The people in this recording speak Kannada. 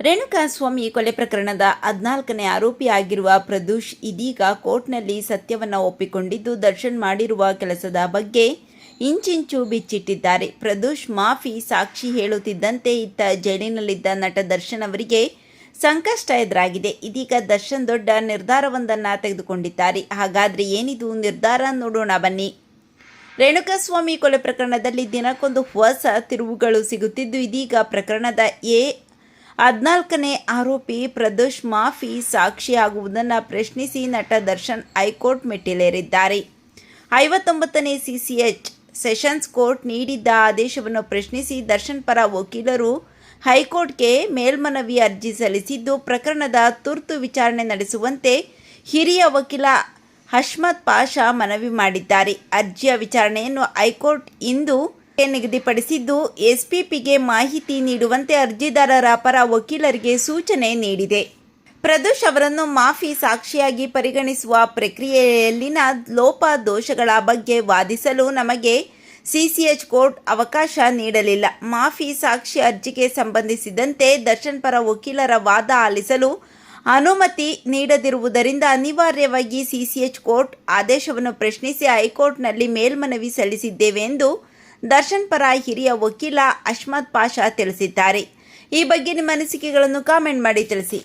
ರೇಣುಕಾಸ್ವಾಮಿ ಕೊಲೆ ಪ್ರಕರಣದ 14ನೇ ಆರೋಪಿಯಾಗಿರುವ ಪ್ರದೋಷ್ ಇದೀಗ ಕೋರ್ಟ್ನಲ್ಲಿ ಸತ್ಯವನ್ನು ಒಪ್ಪಿಕೊಂಡಿದ್ದು, ದರ್ಶನ್ ಮಾಡಿರುವ ಕೆಲಸದ ಬಗ್ಗೆ ಇಂಚಿಂಚು ಬಿಚ್ಚಿಟ್ಟಿದ್ದಾರೆ. ಪ್ರದೋಷ್ ಮಾಫಿ ಸಾಕ್ಷಿ ಹೇಳುತ್ತಿದ್ದಂತೆ ಇತ್ತ ಜೈಲಿನಲ್ಲಿದ್ದ ನಟ ದರ್ಶನ್ ಅವರಿಗೆ ಸಂಕಷ್ಟ ಎದುರಾಗಿದೆ. ಇದೀಗ ದರ್ಶನ್ ದೊಡ್ಡ ನಿರ್ಧಾರವೊಂದನ್ನು ತೆಗೆದುಕೊಂಡಿದ್ದಾರೆ. ಹಾಗಾದರೆ ಏನಿದು ನಿರ್ಧಾರ ನೋಡೋಣ ಬನ್ನಿ. ರೇಣುಕಾಸ್ವಾಮಿ ಕೊಲೆ ಪ್ರಕರಣದಲ್ಲಿ ದಿನಕ್ಕೊಂದು ಹೊಸ ತಿರುವುಗಳು ಸಿಗುತ್ತಿದ್ದು, ಇದೀಗ ಪ್ರಕರಣದ 14ನೇ ಆರೋಪಿ ಪ್ರದೋಷ್ ಮಾಫಿ ಸಾಕ್ಷಿಯಾಗುವುದನ್ನು ಪ್ರಶ್ನಿಸಿ ನಟ ದರ್ಶನ್ ಹೈಕೋರ್ಟ್ ಮೆಟ್ಟಿಲೇರಿದ್ದಾರೆ. 59ನೇ ಸಿಸಿಎಚ್ ಸೆಷನ್ಸ್ ಕೋರ್ಟ್ ನೀಡಿದ್ದ ಆದೇಶವನ್ನು ಪ್ರಶ್ನಿಸಿ ದರ್ಶನ್ ಪರ ವಕೀಲರು ಹೈಕೋರ್ಟ್ಗೆ ಮೇಲ್ಮನವಿ ಅರ್ಜಿ ಸಲ್ಲಿಸಿದ್ದು, ಪ್ರಕರಣದ ತುರ್ತು ವಿಚಾರಣೆ ನಡೆಸುವಂತೆ ಹಿರಿಯ ವಕೀಲ ಅಹ್ಮದ್ ಪಾಷಾ ಮನವಿ ಮಾಡಿದ್ದಾರೆ. ಅರ್ಜಿಯ ವಿಚಾರಣೆಯನ್ನು ಹೈಕೋರ್ಟ್ ಇಂದು ನಿಗದಿಪಡಿಸಿದ್ದು, ಎಸ್ಪಿಪಿಗೆ ಮಾಹಿತಿ ನೀಡುವಂತೆ ಅರ್ಜಿದಾರರ ಪರ ವಕೀಲರಿಗೆ ಸೂಚನೆ ನೀಡಿದೆ. ಪ್ರದೋಷ್ ಅವರನ್ನು ಮಾಫಿ ಸಾಕ್ಷಿಯಾಗಿ ಪರಿಗಣಿಸುವ ಪ್ರಕ್ರಿಯೆಯಲ್ಲಿನ ಲೋಪದೋಷಗಳ ಬಗ್ಗೆ ವಾದಿಸಲು ನಮಗೆ ಸಿಸಿಎಚ್ ಕೋರ್ಟ್ ಅವಕಾಶ ನೀಡಲಿಲ್ಲ. ಮಾಫಿ ಸಾಕ್ಷಿ ಅರ್ಜಿಗೆ ಸಂಬಂಧಿಸಿದಂತೆ ದರ್ಶನ್ ಪರ ವಕೀಲರ ವಾದ ಆಲಿಸಲು ಅನುಮತಿ ನೀಡದಿರುವುದರಿಂದ ಅನಿವಾರ್ಯವಾಗಿ ಸಿಸಿಎಚ್ ಕೋರ್ಟ್ ಆದೇಶವನ್ನು ಪ್ರಶ್ನಿಸಿ ಹೈಕೋರ್ಟ್ನಲ್ಲಿ ಮೇಲ್ಮನವಿ ಸಲ್ಲಿಸಿದ್ದೇವೆ ಎಂದು ದರ್ಶನ್ ಪರ ಹಿರಿಯ ವಕೀಲ ಅಹ್ಮದ್ ಪಾಷಾ ತಿಳಿಸಿದ್ದಾರೆ. ಈ ಬಗ್ಗೆ ನಿಮ್ಮ ಅನಿಸಿಕೆಗಳನ್ನು ಕಾಮೆಂಟ್ ಮಾಡಿ ತಿಳಿಸಿ.